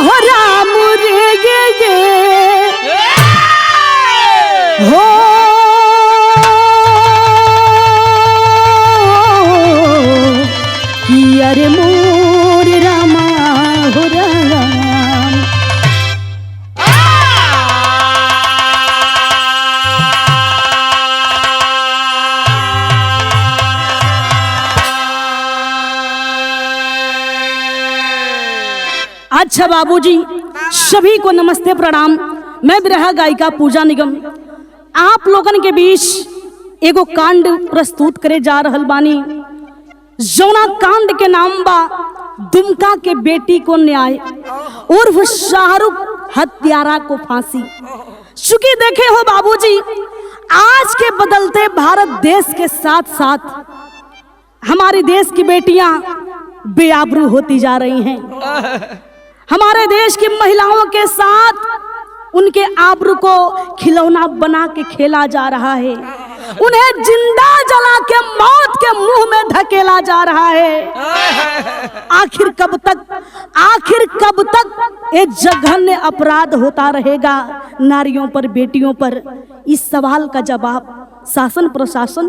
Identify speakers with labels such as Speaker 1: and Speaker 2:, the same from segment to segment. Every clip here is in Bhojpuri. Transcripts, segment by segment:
Speaker 1: हो राम रे गे हो कि अरे मोर रामा हो राम। अच्छा बाबूजी, सभी को नमस्ते प्रणाम। मैं विरहा गायिका पूजा निगम आप लोगन के बीच एगो कांड प्रस्तुत करे जा रहल बानी। जौना कांड के नाम बा दुमका के बेटी को न्याय उर्फ शाहरुख हत्यारा को फांसी। चूंकि देखे हो बाबूजी, आज के बदलते भारत देश के साथ साथ हमारे देश की बेटियां बेआबरू होती जा रही हैं। हमारे देश की महिलाओं के साथ उनके आबरू को खिलौना बना के खेला जा रहा है। उन्हें जिंदा जला के मौत के मुंह में धकेला जा रहा है। आखिर कब तक ये जघन्य अपराध होता रहेगा नारियों पर, बेटियों पर? इस सवाल का जवाब शासन प्रशासन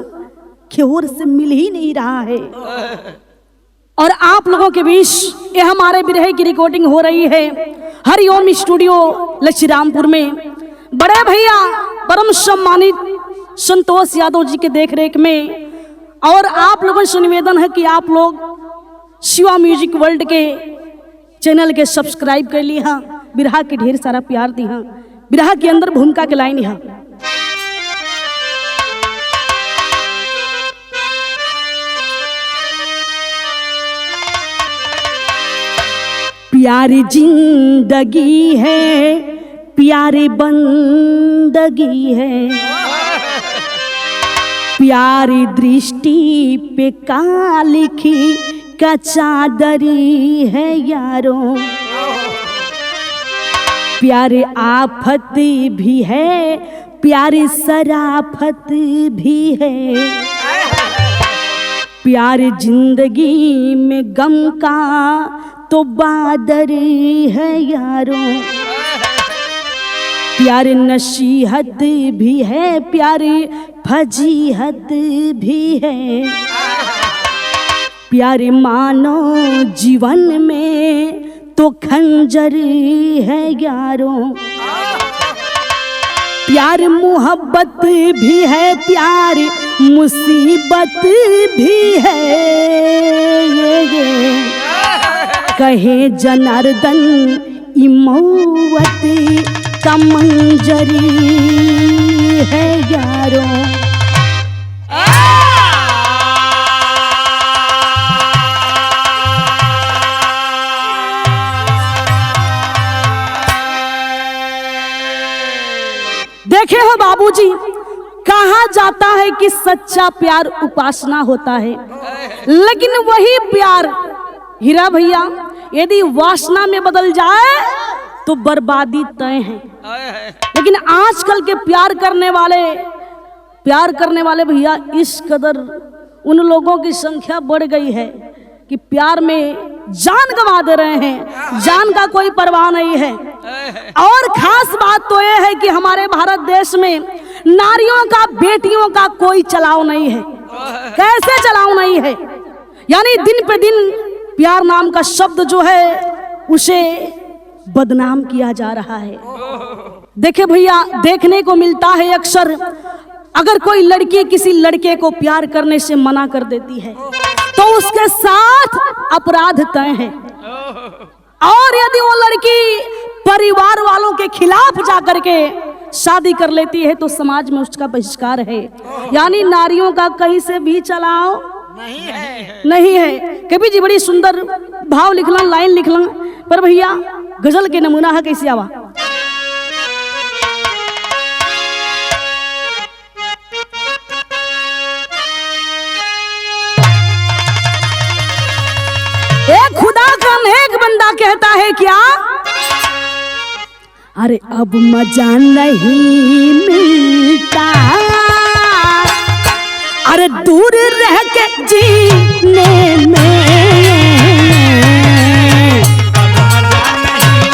Speaker 1: की ओर से मिल ही नहीं रहा है। और आप लोगों के बीच ये हमारे विरह की रिकॉर्डिंग हो रही है हरिओम स्टूडियो लक्ष्मीरामपुर में। बड़े भैया परम सम्मानित संतोष यादव जी के देखरेख में। और आप लोगों से निवेदन है कि आप लोग शिवा म्यूजिक वर्ल्ड के चैनल के सब्सक्राइब कर ली। हाँ, विरहा के ढेर सारा प्यार दी। हाँ, विरहा के अंदर भूमिका के लाइन। हाँ, प्यारी जिंदगी है, प्यारी बंदगी है, प्यारी दृष्टि पे का लिखी का चादरी है यारों। प्यारी आफत भी है, प्यारी शराफत भी है, प्यारी जिंदगी में गम का तो बादर है यारों। प्यारी नसीहत भी है, प्यारी फजीहत भी है, प्यारे मानो जीवन में तो खंजर है यारों। प्यार मोहब्बत भी है, प्यार मुसीबत भी है। ये कहे जनार्दन इमौवत का मंजरी है यारों। देखे हो बाबूजी, कहा जाता है कि सच्चा प्यार उपासना होता है, लेकिन वही प्यार हीरा भैया यदि वासना में बदल जाए तो बर्बादी तय है। लेकिन आजकल के प्यार करने वाले भैया इस कदर उन लोगों की संख्या बढ़ गई है कि प्यार में जान गंवा दे रहे हैं, जान का कोई परवाह नहीं है। और खास बात तो यह है कि हमारे भारत देश में नारियों का, बेटियों का कोई चलाव नहीं है। कैसे चलाव नहीं है? यानी दिन पे दिन प्यार नाम का शब्द जो है उसे बदनाम किया जा रहा है। देखे भैया, देखने को मिलता है अक्सर, अगर कोई लड़की किसी लड़के को प्यार करने से मना कर देती है तो उसके साथ अपराध तय है। और यदि वो लड़की परिवार वालों के खिलाफ जाकर के शादी कर लेती है तो समाज में उसका बहिष्कार है। यानी नारियों का कहीं से भी चलाओ नहीं है। कभी जी बड़ी सुंदर भाव लिखलन, लाइन लिखलन, पर भैया गजल के नमूना है कैसे आवा। एक खुदा का नेक बंदा कहता है क्या, अरे अब मजा नहीं मिलता, अरे दूर रह के जीने में, अब मजा नहीं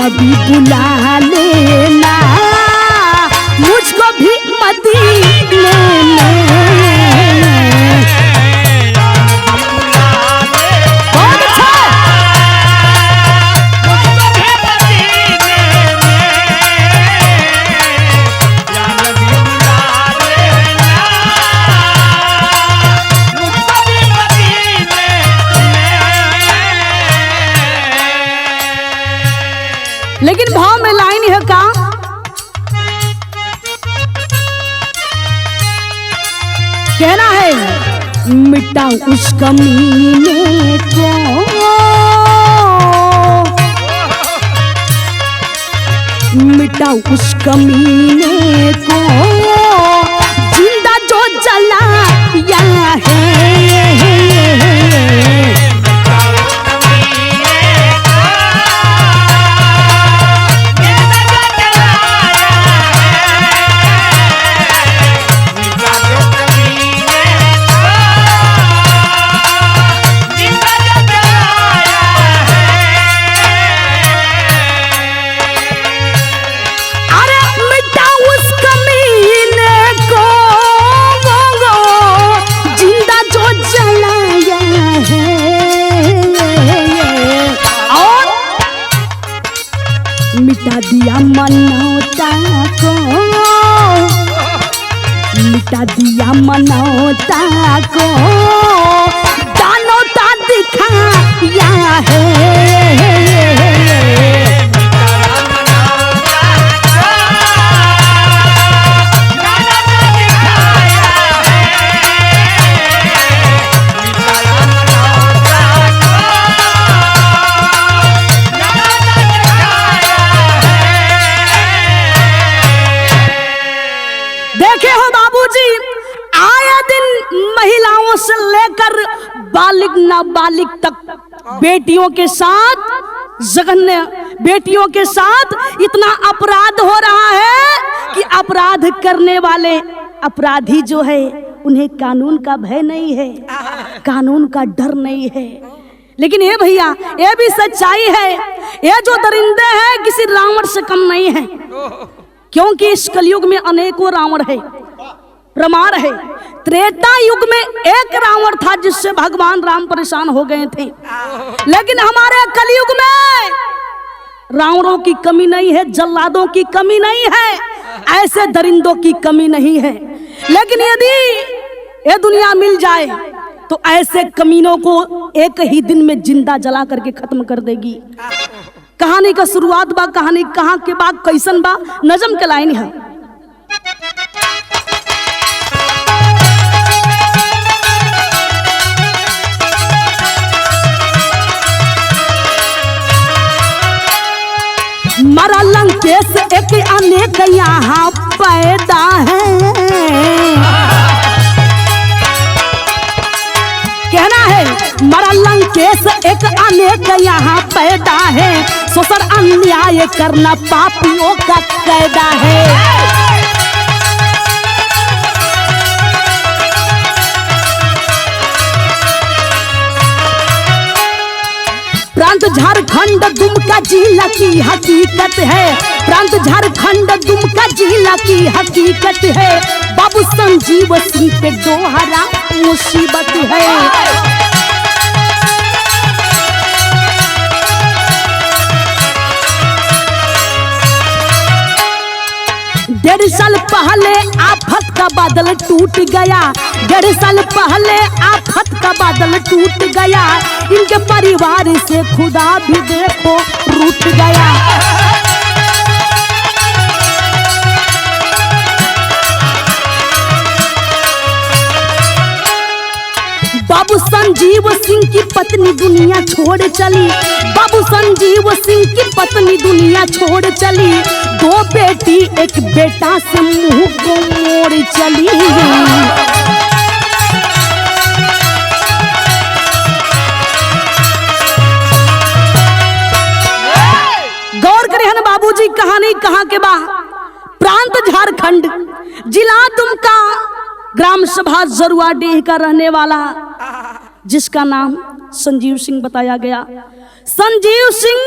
Speaker 1: नबी बुला लेना मुझको भी मदीने में। बहुत अच्छा। लेकिन भाव में लाइन है का, कहना है मिटा उस कमीने को, मिटा उस कमीने को जिंदा जो जलाया है। मिटा दिया मनौता को, मिटा दिया मनौता को, दानौता दिखाया है। देखे हो बाबूजी, आए दिन महिलाओं से लेकर बालिग नाबालिग तक बेटियों के साथ जघन्य, बेटियों के साथ इतना अपराध हो रहा है कि अपराध करने वाले अपराधी जो है उन्हें कानून का भय नहीं है, कानून का डर नहीं है। लेकिन ये भैया, ये भी सच्चाई है, ये जो दरिंदे हैं किसी रावण से कम नहीं है, क्योंकि इस कलयुग में अनेकों रावण है, प्रमाण है। त्रेता युग में एक रावण था जिससे भगवान राम परेशान हो गए थे, लेकिन हमारे कलयुग में रावणों की कमी नहीं है, जल्लादों की कमी नहीं है, ऐसे दरिंदों की कमी नहीं है। लेकिन यदि ये दुनिया मिल जाए तो ऐसे कमीनों को एक ही दिन में जिंदा जला करके खत्म कर देगी। कहानी का शुरुआत बा, कहानी कहाँ के बाद कैसन बा, नजम के लाइन है। मरा लंकेश एक अनेक यहाँ पैदा है, कहना है मरा लंकेश एक अनेक यहाँ पैदा है, शोषण अन्याय करना पापियों का कायदा है। प्रांत झारखंड दुमका जिला की हकीकत है, प्रांत झारखंड दुमका जिला की हकीकत है, बाबू संजीव सिंह पे दोहरा मुसीबत है। 1.5 साल पहले आफत का बादल टूट गया, 1.5 साल पहले आफत का बादल टूट गया, इनके परिवार से खुदा भी देखो रूठ गया। बाबू संजीव सिंह की पत्नी दुनिया छोड़ चली, बाबू संजीव सिंह की पत्नी दुनिया छोड़ चली, 2 बेटी एक बेटा से मुंह को मोड़ चली। गौर करें ना बाबूजी, कहानी कहाँ के बा, प्रांत झारखंड, जिला दुमका, ग्राम सभा जरुआडीह का रहने वाला, जिसका नाम संजीव सिंह बताया गया। संजीव सिंह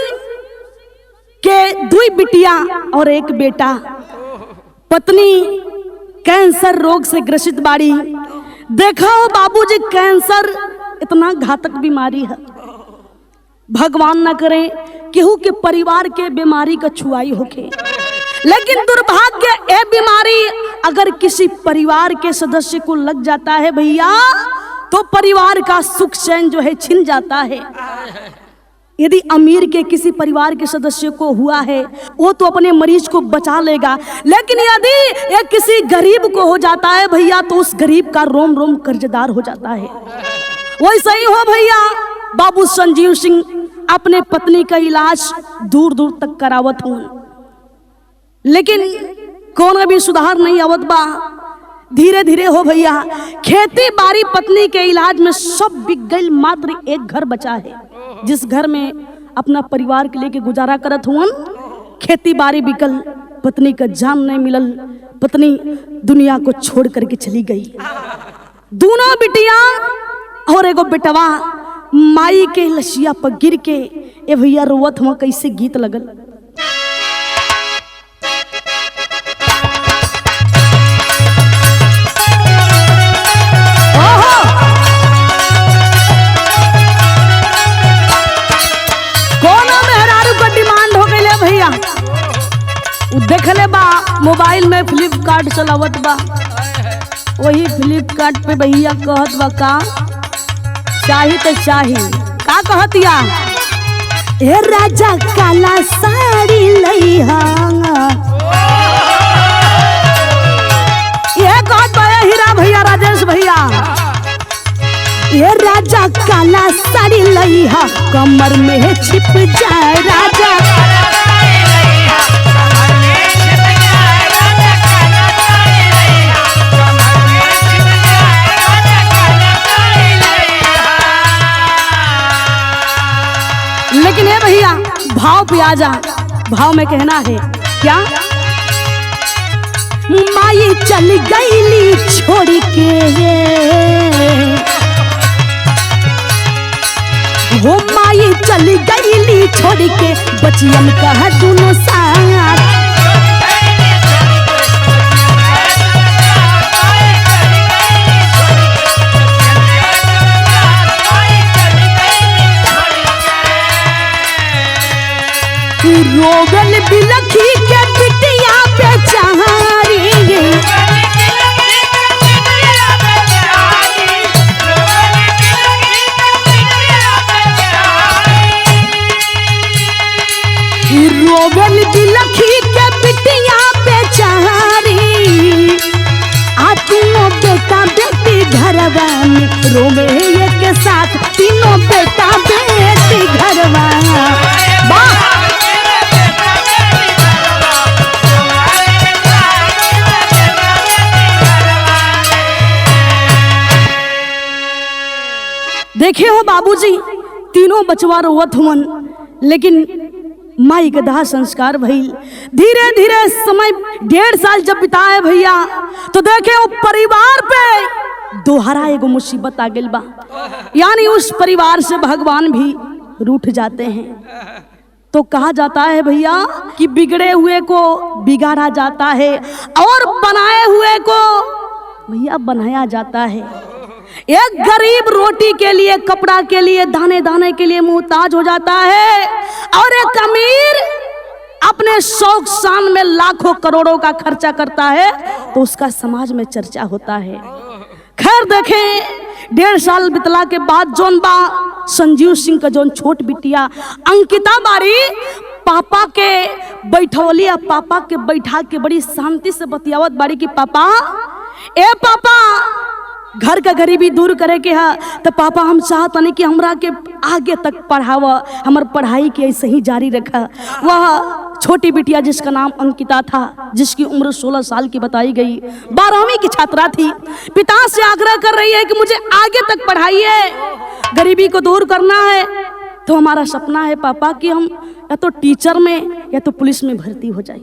Speaker 1: के 2 बिटिया और 1 बेटा। पत्नी कैंसर रोग से ग्रसित बाड़ी। देखा हो बाबूजी, कैंसर इतना घातक बीमारी है, भगवान ना करे केहू के परिवार के बीमारी का छुआई होके, लेकिन दुर्भाग्य ये बीमारी अगर किसी परिवार के सदस्य को लग जाता है भैया, तो परिवार का सुख चैन जो है छिन जाता है। यदि अमीर के किसी परिवार के सदस्य को हुआ है, वो तो अपने मरीज को बचा लेगा, लेकिन यदि ये किसी गरीब को हो जाता है भैया, तो उस गरीब का रोम रोम कर्जदार हो जाता है। वैसा ही हो भैया, बाबू संजीव सिंह अपने पत्नी का इलाज दूर दूर तक करावत हूं, लेकिन कौन भी सुधार नहीं आवत बा। धीरे धीरे हो भैया, खेती बाड़ी पत्नी के इलाज में सब बिक गई, मात्र एक घर बचा है, जिस घर में अपना परिवार के लेके गुजारा करत हुआ। खेती बाड़ी बिकल, पत्नी का जान नहीं मिलल, पत्नी दुनिया को छोड़ करके चली गई। दोनों बिटिया और एगो बेटवा माई के लसिया पर गिर के ए भैया रोवत हुआ। कैसे गीत लगल, देखले बा मोबाइल में फ्लिपकार्ट चलावत बा, वही फ्लिपकार्ट पे भैया कहत बा का चाही तो चाही, का कहतिया, ए राजा काला साड़ी लइहा, ये कहत बा हीरा भैया, राजेश भैया, ये राजा काला साड़ी लइहा, कमर में छिप जाए राजा, लेकिन है भैया भाव पे आ जा। भाव में कहना है क्या, माई चल गईली छोड़ के, वो माई चल गईली छोड़ के, बचियन का दोनों साथ, रोगल बिलखी के बिटिया बेचारी, रोगल बिलखी के बिटिया बेचारी, आ तीनों बेटा बेटी घरवा में रोवे एक साथ, तीनों बेटा बेटी घरवा। वाह, देखे हो बाबूजी, तीनों बचवा रोवत हुवन, लेकिन माई के दाह संस्कार भइल। धीरे धीरे समय 1.5 साल जब बिताए भैया, तो देखे वो परिवार पे दोहरा एगो मुसीबत आ गइल बा, यानी उस परिवार से भगवान भी रूठ जाते हैं। तो कहा जाता है भैया कि बिगड़े हुए को बिगाड़ा जाता है और बनाए हुए को भैया बनाया जाता है। एक गरीब रोटी के लिए, कपड़ा के लिए, दाने दाने के लिए मुहताज हो जाता है, और एक अमीर अपने शौक शान में लाखों करोड़ों का खर्चा करता है, तो उसका समाज में चर्चा होता है। खैर देखें, 1.5 साल बितला के बाद जोन बा संजीव सिंह का जोन छोट बिटिया अंकिता बारी, पापा के बैठौली, पापा के बैठा के बड़ी शांति से बतियावत बारी कि पापा, ए पापा, घर का गरीबी दूर करे के है, तो पापा हम चाहतनी कि हमरा के आगे तक पढ़ावा, हमार पढ़ाई के ऐसे ही जारी रखा। वह छोटी बिटिया जिसका नाम अंकिता था, जिसकी उम्र 16 साल की बताई गई, 12वीं की छात्रा थी, पिता से आग्रह कर रही है कि मुझे आगे तक पढ़ाइए, गरीबी को दूर करना है। तो हमारा सपना है पापा कि हम या तो टीचर में या तो पुलिस में भर्ती हो जाए,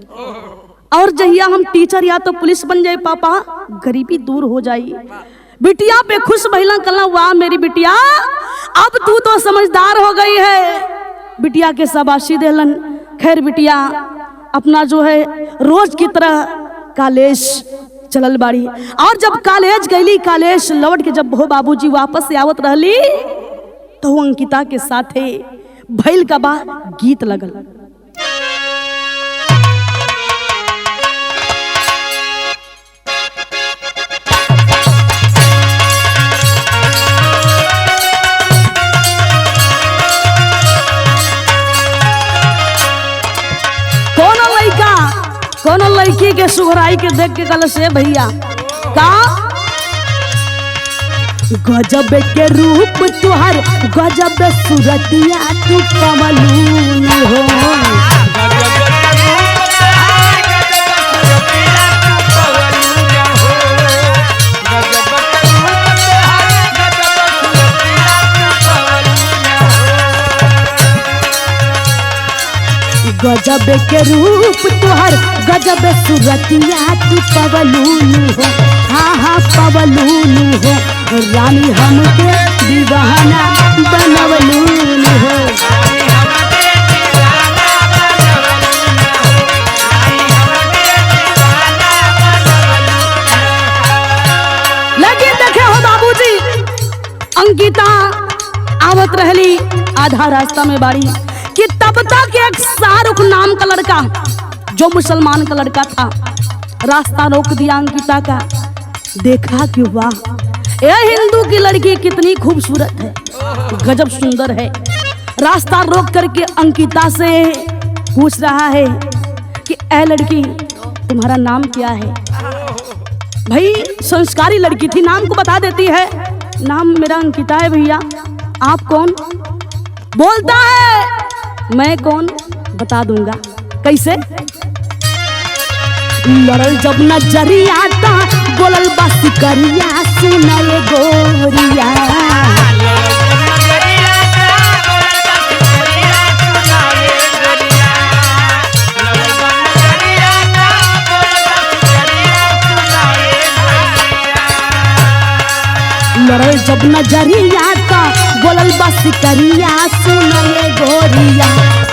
Speaker 1: और जहिया हम टीचर या तो पुलिस बन जाए पापा, गरीबी दूर हो जाए। बिटिया पे खुश भइला, कहला वाह मेरी बिटिया, अब तू तो समझदार हो गई है। बिटिया के शाबाशी देलन, खैर बिटिया अपना जो है रोज की तरह कॉलेज चलल बाड़ी। और जब कॉलेज गईली, कॉलेज लौट के जब हो बाबूजी वापस से आवत रहली तो अंकिता के साथे भइल का बा गीत लगल। कोनो लड़की के सुघराई के देख के कल से भैया का गजब के रूप तुहार, गजब सूरतिया तू कमलून हो। गजब के रूप तुहर, गजब सूरतिया तू पवलून हो। हाँ हाँ पवलून हो, रानी हमके दीवाना बनवलून हो। लेकिन देखे हो बाबूजी अंकिता आवत रहली आधा रास्ता में बाड़ी कि तब तक एक शाहरुख नाम का लड़का जो मुसलमान का लड़का था रास्ता रोक दिया अंकिता का। देखा कि वाह ये हिंदू की लड़की कितनी खूबसूरत है, गजब सुंदर है। रास्ता रोक करके अंकिता से पूछ रहा है कि ए लड़की तुम्हारा नाम क्या है। भाई संस्कारी लड़की थी, नाम को बता देती है। नाम मेरा अंकिता है भैया, आप कौन? बोलता है मैं कौन बता दूंगा। कैसे? लड़ल जब नजरिया ता बोलल बस करिया सुनाए गोरिया। लड़ल जब नजरिया ता बोलल बस करिया सुनाए गोरिया।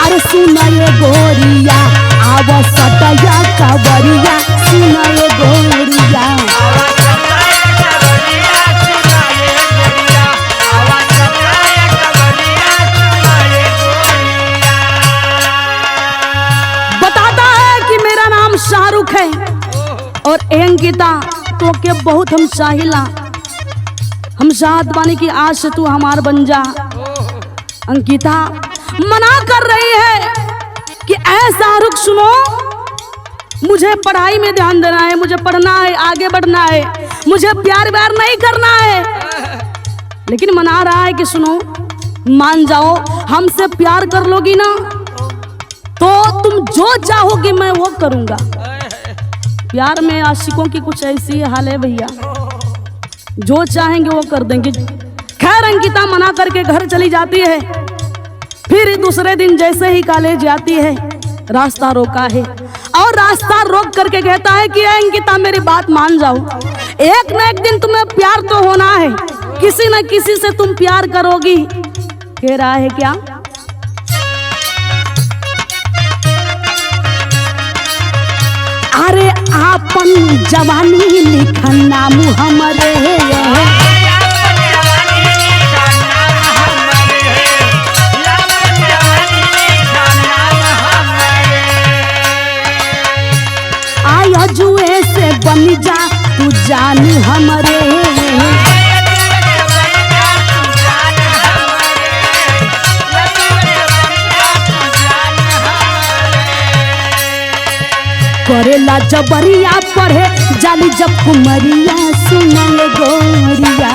Speaker 1: अरे सुनाए गोरिया आव सटया कबरिया सुनाए गोरिया। बताता है कि मेरा नाम शाहरुख है और अंकिता तो के बहुत हम चाहिला, हम चाहत बानी की आज से तू हमार बन जा। अंकिता मना कर रही है कि ऐ शाहरुख सुनो, मुझे पढ़ाई में ध्यान देना है, मुझे पढ़ना है, आगे बढ़ना है, मुझे प्यार व्यार नहीं करना है। लेकिन मना रहा है कि सुनो मान जाओ, हमसे प्यार कर लोगी ना तो तुम जो चाहोगे मैं वो करूंगा। प्यार में आशिकों की कुछ ऐसी हाल है भैया, जो चाहेंगे वो कर देंगे। खैर अंकिता मना करके घर चली जाती है। फिर दूसरे दिन जैसे ही कॉलेज जाती है रास्ता रोका है और रास्ता रोक करके कहता है कि अंकिता मेरी बात मान जाओ, एक न एक दिन तुम्हें प्यार तो होना है, किसी न किसी से तुम प्यार करोगी। कह रहा है क्या? अरे आपन जवानी लिखन नाम हमरे, आया जुए से बन जा तू जान हमरे। करेला जबरिया पढ़े जाली जब कुमरिया सुनल गोरिया।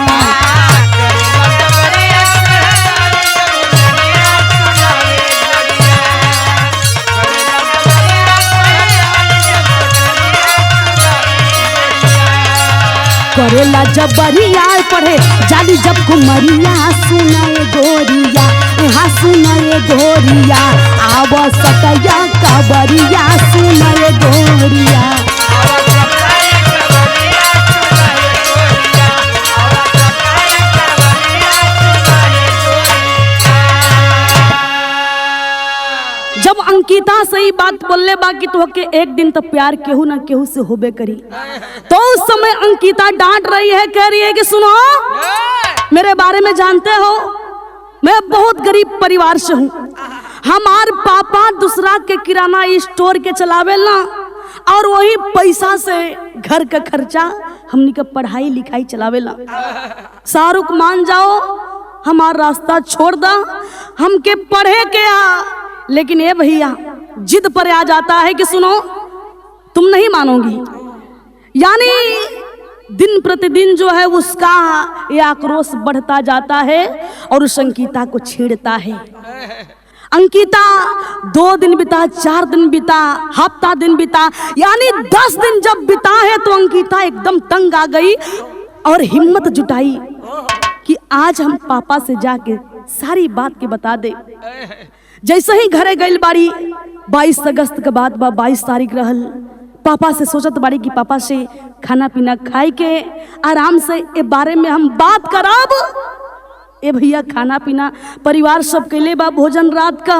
Speaker 1: करेला जबरिया पढ़े जाली जब कुमरिया सुनाए गोरिया। हाँ सुनाए गोरिया आव सटया कबरिया सुनाए गोरिया। अंकिता सही बात बोलले बा कि तोहके एक दिन तो प्यार केहू ना केहू से होबे करी। तो उस समय अंकिता डांट रही है, कह रही है कि सुनो, मेरे बारे में जानते हो, मैं बहुत गरीब परिवार से हूँ। हमार पापा दूसरा के किराना स्टोर के चलावेला और वही पैसा से घर का खर्चा हमनी का पढ़ाई लिखाई चलावेला। शाहरुख मान जाओ, हमार रास्ता छोड़ दा, हमके पढ़े के आ। लेकिन ये भैया जिद पर आ जाता है कि सुनो, तुम नहीं मानोगी। यानी दिन प्रतिदिन जो है उसका ये आक्रोश बढ़ता जाता है और उस अंकिता को छेड़ता है। अंकिता 2 दिन बिता, 4 दिन बिता, हफ्ता दिन बिता, यानी 10 दिन जब बिता है तो अंकिता एकदम तंग आ गई और हिम्मत जुटाई कि आज हम पापा से जाके सारी बात के बता दे। जैसे ही घरे गई बाड़ी, 22 अगस्त के बाद 22 तारीख रहल, पापा से सोचत बाड़ी कि पापा से खाना पीना खाए के आराम से ए बारे में हम बात करब। ए भैया खाना पीना परिवार सब कैले बा, भोजन रात का,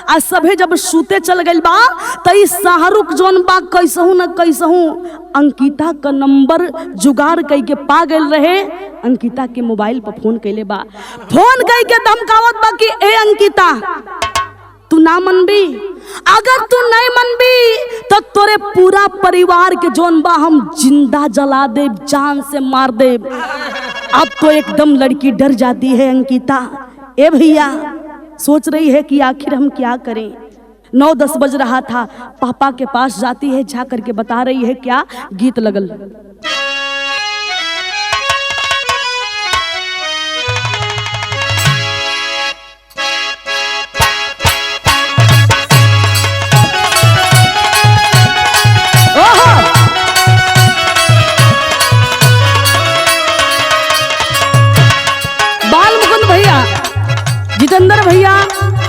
Speaker 1: आज सभे जब सूते चल गइल बा तई शाहरुख जोन बा कैसहू न कैसहू अंकिता का नंबर जुगाड़ कई के पा गइल रहे। अंकिता के मोबाइल पर फोन कैले बा, फोन कई के धमकावत बा कि ए अंकिता, तू ना मनबी, अगर तू नहीं मनबी तो तोरे पूरा परिवार के जोन बा हम जिंदा जला दे, जान से मार दे। अब तो एकदम लड़की डर जाती है अंकिता। ए भैया सोच रही है कि आखिर हम क्या करें। 9-10 बज रहा था, पापा के पास जाती है, जा करके बता रही है क्या गीत लगल। जितेंद्र भैया,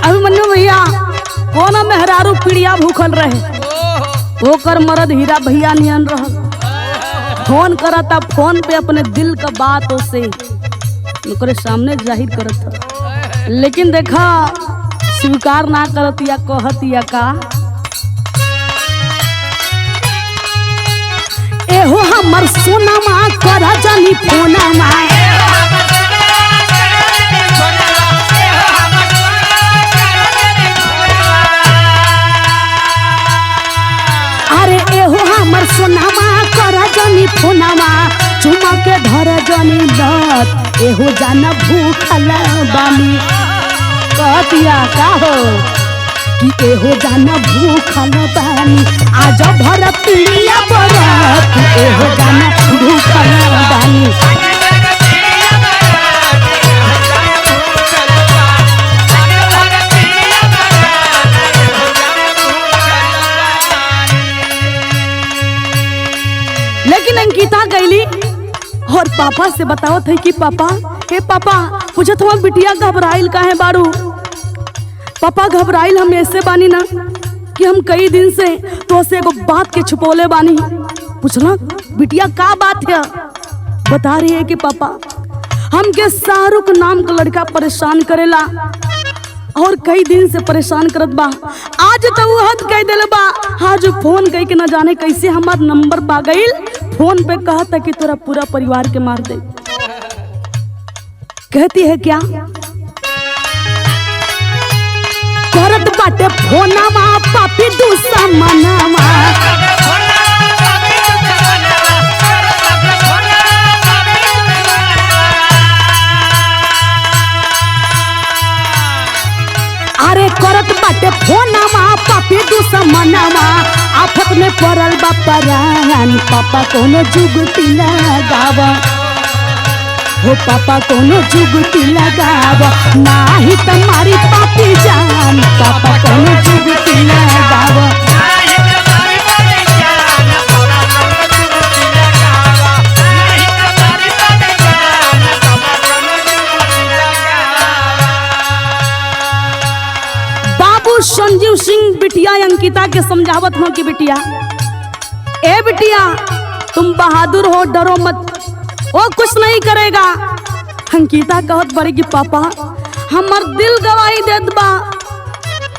Speaker 1: अभिमन्यु भैया, कोना मेहरारू पीड़िया भूखल रहे, ओकर मरद हीरा भैया नियन रहल। फोन करता, फोन पे अपने दिल का बात उसे ओकरे सामने जाहिर करत, लेकिन देखा स्वीकार ना करत या कहत या का, एहो हमर सोनामा करा जानी फोनामा, हमर सोनामा करा जानी फोनामा, चुमा के धर जानी लत, एहो जाना भूखल बानी। कहतिया का हो कि एहो जाना भूखल बानी, आज भर पीड़िया बरत, एहो जाना भूखल बानी। लेकिन अंकिता गईली और पापा से बताओ थे कि पापा, हे पापा, पूछत हुआ बिटिया घबराइल काहे बारू। पापा घबराइल हम ऐसे बानी ना कि हम कई दिन से तो से एगो बात के छुपौले बानी। पूछला बिटिया का बात है। बता रही है कि पापा हमके शाहरुख नाम का लड़का परेशान करेला और कई दिन से परेशान करत बा। आज तो वो हद कह दिल बा, आज फोन कह के न जाने कैसे हमार नंबर पा गईल, फोन पे कहता कि तोरा पूरा परिवार के मार दे। कहती है क्या करत बाटे फोनामा पापी दुश्मनामा, अरे करत बाटे फोनामा पापी दुश्मनामा, आफत में पड़ल बा परान, पापा कोनो जुगती लगावा, हो पापा कोनो जुगती लगावा, नाही तुम्हारी पापी जान, पापा कोनो जुगती लगावा। संजीव सिंह बिटिया अंकिता के समझावत हो कि बिटिया, ए बिटिया तुम बहादुर हो, डरो मत, वो कुछ नहीं करेगा। अंकिता कहत बड़ी कि पापा हमर दिल गवाही देत बा,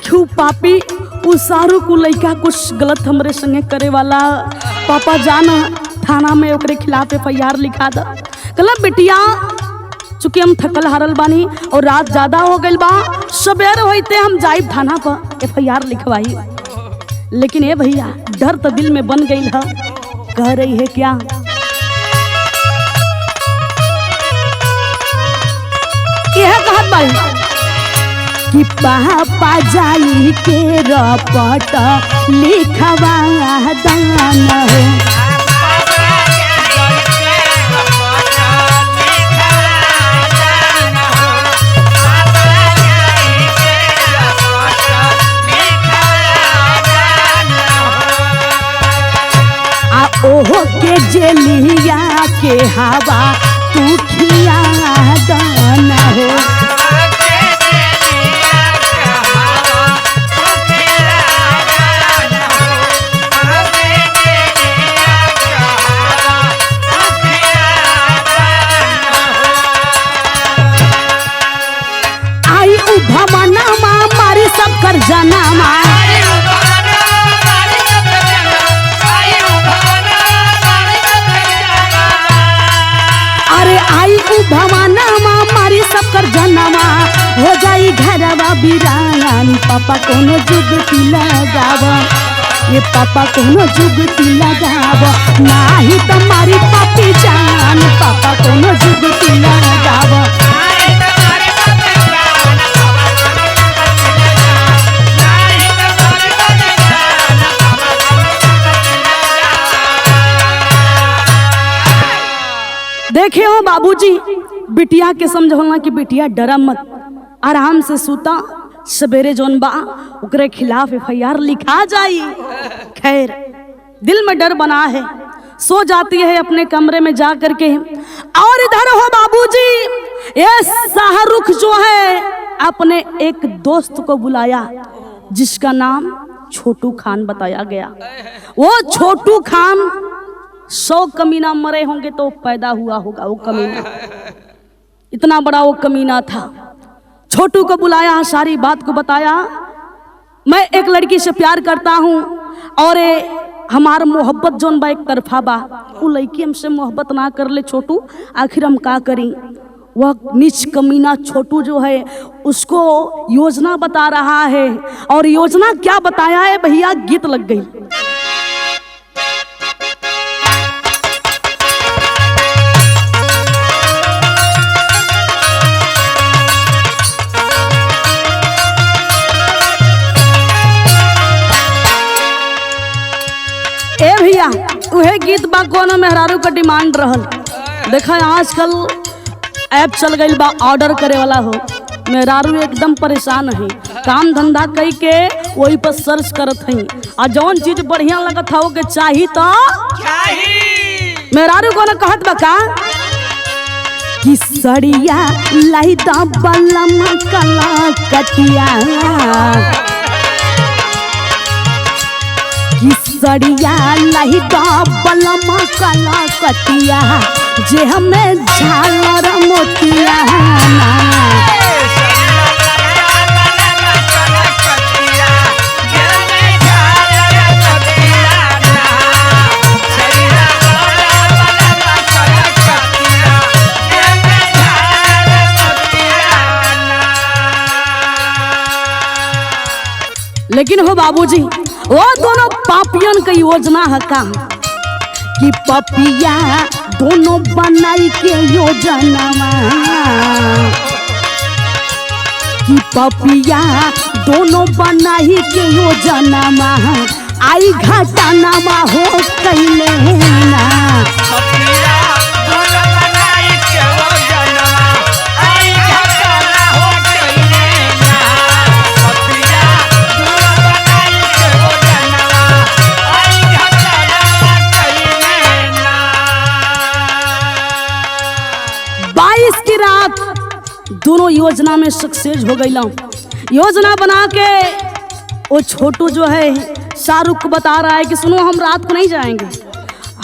Speaker 1: क्यों पापी उस शाहरुख को लड़का कुछ गलत हमरे संगे करे वाला, पापा जाना थाना में ओकरे खिलाफ FIR लिखा दा। कहला बिटिया चूंकि हम थकल हारल बानी और रात ज्यादा हो गई बा, सवेर होते हम जाइब थाना पर FIR लिखवाई। लेकिन ए भैया डर तो दिल में बन गई है। कह रही है क्या यह कहत बाई कि पापा जाई के रपट लिखवा दाना हो। ओहो के जेलिया के हवा तू खिया दाना हो। आई उभमना मारी सब कर जाना भवाना मारी सब कर जनमा हो जाई घरवा बिरान। पापा कोनो जुगती लगाव, ये पापा कोनो जुगती लगाव, नाही तुम्हारी पापी जान। पापा कोनो जुगती लगाव। देखे हो बाबूजी बिटिया के समझौना कि बिटिया डरा मत, आराम से सूता, सवेरे जोन बा ओकरे खिलाफ FIR लिखा जाई। खैर दिल में डर बना है, सो जाती है अपने कमरे में जा करके। और इधर हो बाबूजी ये शाहरुख जो है अपने एक दोस्त को बुलाया जिसका नाम छोटू खान बताया गया। वो छोटू खान 100 कमीना मरे होंगे तो पैदा हुआ होगा वो कमीना, इतना बड़ा वो कमीना था। छोटू को बुलाया, सारी बात को बताया, मैं एक लड़की से प्यार करता हूँ और हमार मोहब्बत जोन बा एक तरफा बा, वो लड़की हमसे मोहब्बत ना कर ले छोटू, आखिर हम का करी। वह नीच कमीना छोटू जो है उसको योजना बता रहा है, और योजना क्या बताया है भैया, गीत लग गई। ए भैया उहे गीत बा कोनो मेहरारू का डिमांड रहल। देखा आजकल ऐप चल गई बा ऑर्डर करे वाला हो, मेहरारू एकदम परेशान है, काम धंधा कई के वही पर सर्च करत है, और जौन चीज बढ़िया लगत हो के चाही तो मेहरारू को न कहत बा का कि सड़िया लाई दा बलम कला कटिया, कि सड़िया लाई दा बलम कला कटिया, जे हमें झालर मोतिया लेकिन हो बाबूजी वो दोनों पापियन की योजना है का कि पपिया दोनों बनाई के योजना, कि पपिया दोनों बनाई के योजना, आई घाटाना हो कैले ना। दोनों योजना में सक्सेस हो गई। योजना बना के वो छोटू जो है शाहरुख को बता रहा है कि सुनो हम रात को नहीं जाएंगे,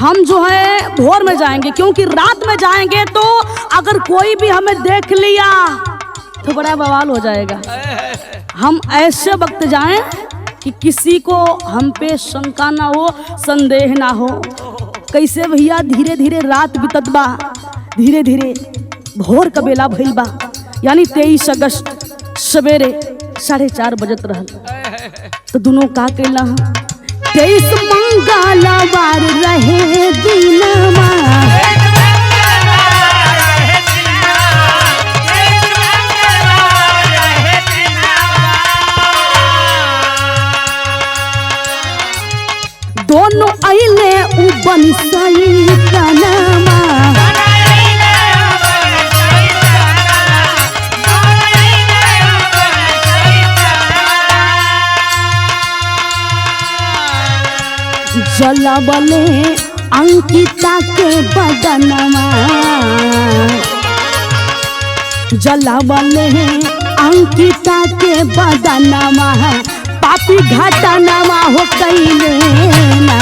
Speaker 1: हम जो है भोर में जाएंगे, क्योंकि रात में जाएंगे तो अगर कोई भी हमें देख लिया तो बड़ा बवाल हो जाएगा। हम ऐसे वक्त जाएं कि किसी को हम पे शंका ना हो, संदेह ना हो। कैसे भैया धीरे धीरे रात बीतत बा, धीरे धीरे भोर का बेला भइल बा, यानी 23 अगस्त सवेरे 4:30 बजत रहल। तो दोनों का कैला 23 मंगलवार रहे दिनमा, दोनों आइले उबन सही कनमा, जलावले अंकिता के बदनमा, जलावले अंकिता के बदनमा, पापी घटनामा हो कैले ना।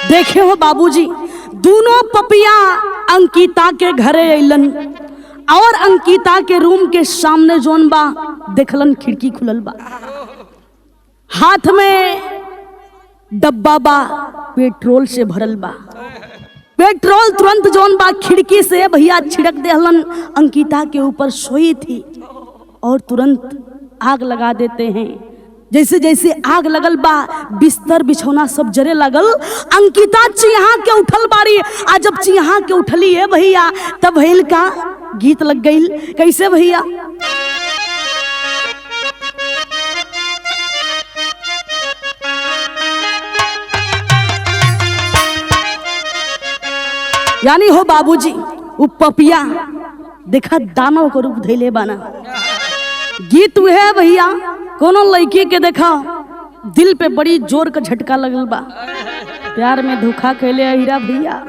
Speaker 1: देखे हो बाबूजी, दोनों पपिया अंकिता के घरे अइलन और अंकिता के रूम के सामने जोन बा देखलन खिड़की खुलल बा, हाथ में डब्बा बा पेट्रोल से भरल बा। पेट्रोल तुरंत जोन बा खिड़की से भैया छिड़क देहलन, अंकिता के ऊपर सोई थी और तुरंत आग लगा देते हैं। जैसे जैसे आग लगल बा बिस्तर बिछौना सब जरे लगल। अंकिता चिहा के उठल बारी, आ जब चिहा के उठली है भैया तब भैल का गीत लग गई। कैसे भैया यानी हो बाबूजी वो पपिया देखा दानव को रूप धैले बाना। गीत है भैया कोनो लड़की के देखा दिल पे बड़ी जोर का झटका लगल बा, प्यार में धोखा कैले हीरा भैया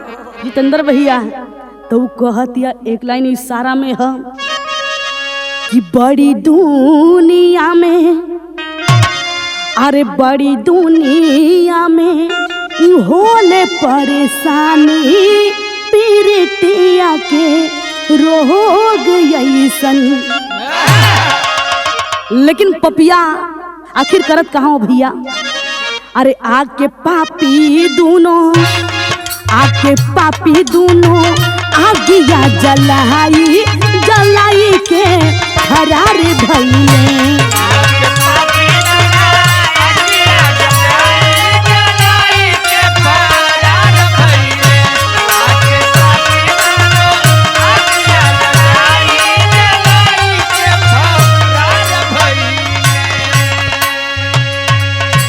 Speaker 1: जितेंद्र भैया। तो वो कहतिया एक लाइन इशारा में है कि बड़ी दुनिया में, अरे बड़ी दुनिया में होले परेशानी, पीरितिया के रोग ऐसन। लेकिन पपिया आखिर करत कहाँ भैया, अरे आग के पापी दोनों, आग के पापी दोनों आगिया जलाई जलाई के फरार भइले।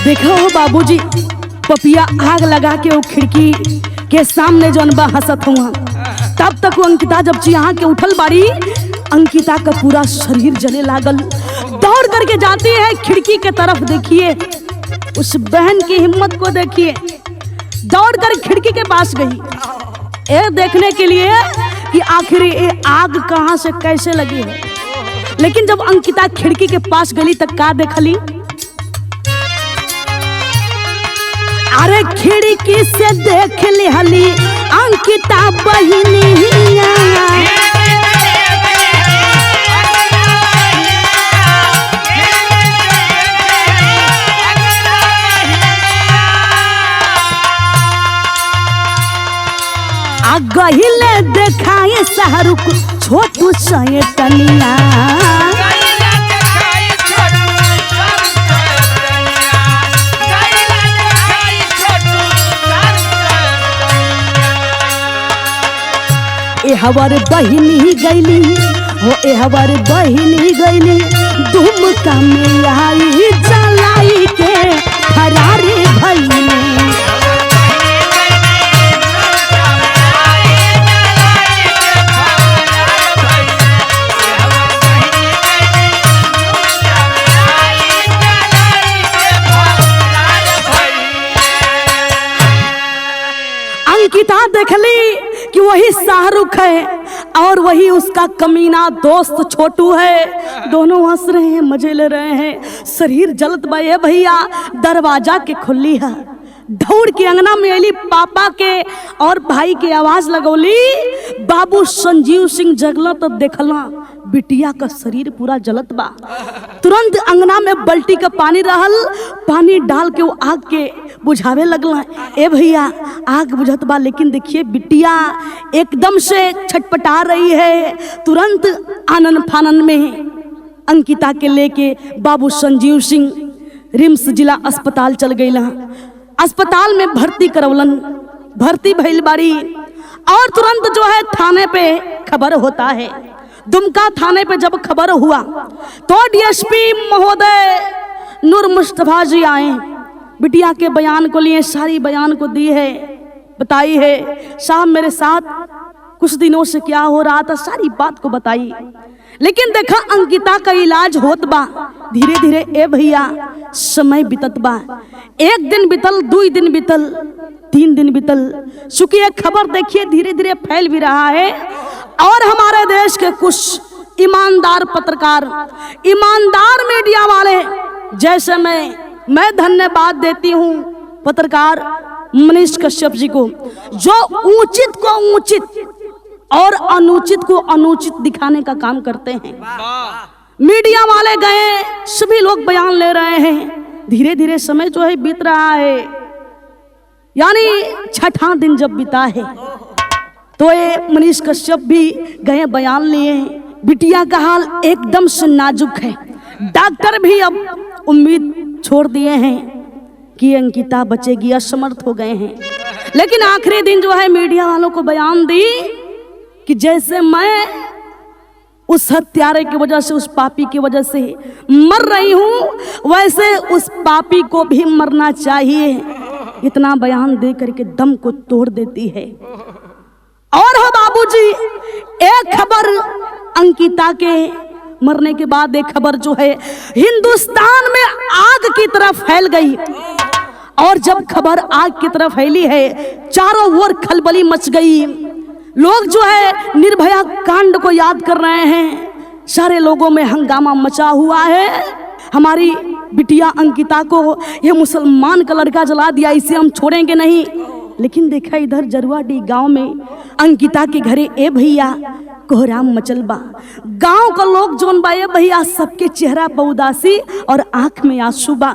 Speaker 1: देखो हो बाबूजी पपिया आग लगा के वो खिड़की के सामने जौन बा हंसत हुआ। तब तक वो अंकिता जब चिहा के उठल बारी, अंकिता का पूरा शरीर जले लागल। दौड़ करके जाती है खिड़की के तरफ, देखिए उस बहन की हिम्मत को देखिए, दौड़ कर खिड़की के पास गई ये देखने के लिए कि आखिर ये आग कहां से कैसे लगी है। लेकिन जब अंकिता खिड़की के पास गई तक का देखली, अरे खिड़की से देख लिहली अंकिता बहिनिया, आ गहिले देखाए शाहरुख छोटू सैतनिया। ए हमारे बहिनी गईली हो, ए हमारे बहिनी गईली दुमका में आई जलाई के फरारी भइले। अंकिता देखली कि वही शाहरुख है और वही उसका कमीना दोस्त छोटू है। दोनों हंस रहे हैं, मजे ले रहे हैं। शरीर जलत बा ए भैया, दरवाजा के खुली है। दौड़ के अंगना में अली, पापा के और भाई के आवाज लगौली। बाबू संजीव सिंह जगला तो देखला बिटिया का शरीर पूरा जलत बा। तुरंत अंगना में बल्टी का पानी रहल, पानी डाल के वो आग के बुझावे लगला। ए भैया आग बुझत बा, लेकिन देखिए बिटिया एकदम से छटपटा रही है। तुरंत आनन फानन में अंकिता के लेके बाबू संजीव सिंह रिम्स जिला अस्पताल चल गईला। अस्पताल में भर्ती करवलन, भर्ती भइल बाड़ी और तुरंत जो है थाने पे खबर होता है। दुमका थाने पे जब खबर हुआ तो डीएसपी महोदय नूर मुस्तफा जी आए, बिटिया के बयान को लिए, सारी बयान को दी है, बताई है साहब मेरे साथ कुछ दिनों से क्या हो रहा था, सारी बात को बताई। लेकिन देखा अंकिता का इलाज होत बा धीरे धीरे। ए भैया समय बीतत बा, एक दिन बीतल, 2 दिन बीतल, 3 दिन बीतल। चूंकि ये खबर देखिए धीरे धीरे फैल भी रहा है और हमारे देश के कुछ ईमानदार पत्रकार, ईमानदार मीडिया वाले, जैसे मैं धन्यवाद देती हूँ पत्रकार मनीष कश्यप जी को, जो उचित को उचित और अनुचित को अनुचित दिखाने का काम करते हैं। मीडिया वाले गए, सभी लोग बयान ले रहे हैं। धीरे धीरे समय जो है बीत रहा है, यानी 6ठा दिन जब बीता है तो ये मनीष कश्यप भी गए, बयान लिए। बिटिया का हाल एकदम से नाजुक है। डॉक्टर भी अब उम्मीद छोड़ दिए हैं कि अंकिता बचेगी, असमर्थ हो गए हैं। लेकिन आखिरी दिन जो है मीडिया वालों को बयान दी कि जैसे मैं उस हत्यारे की वजह से, उस पापी की वजह से मर रही हूं, वैसे उस पापी को भी मरना चाहिए। इतना बयान दे करके दम को तोड़ देती है। और हो बाबूजी, एक खबर अंकिता के मरने के बाद एक खबर जो है हिंदुस्तान में आग की तरफ फैल गई। और जब खबर आग की तरफ फैली है, चारों ओर खलबली मच गई। लोग जो है निर्भया कांड को याद कर रहे हैं, सारे लोगों में हंगामा मचा हुआ है। हमारी बिटिया अंकिता को ये मुसलमान का लड़का जला दिया, इसे हम छोड़ेंगे नहीं। लेकिन देखा इधर जरुआडी गांव में अंकिता के घरे ए भैया कोहराम मचल बा। गांव का लोग जोन बा ए भैया सबके चेहरा पर उदासी और आंख में आंसू बा।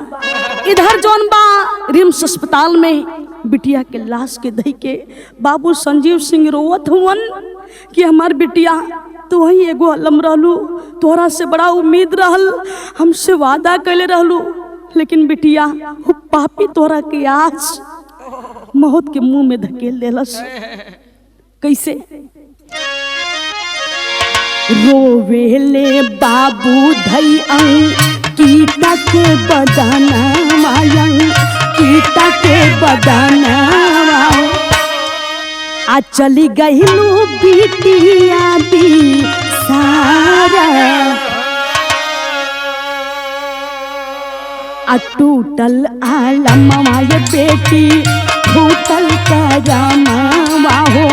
Speaker 1: इधर जोन बा रिम्स अस्पताल में बिटिया के लाश के दही के बाबू संजीव सिंह रोवत हुवन कि हमार बिटिया तो वही एगो अलम रहलू, तोहरा से बड़ा उम्मीद रहल, हमसे वादा कैले रहलू, लेकिन बिटिया वो पापी तोहरा के आज मौत के मुंह में धकेल देलस। कैसे रोवेले बाबू धई अंकिता के बदनवा, अंकिता के बदनवा, आ चली गईलू बिटिया दी सारा, आ टूटल आलमवा ये बेटी, फूटल करमवा हो,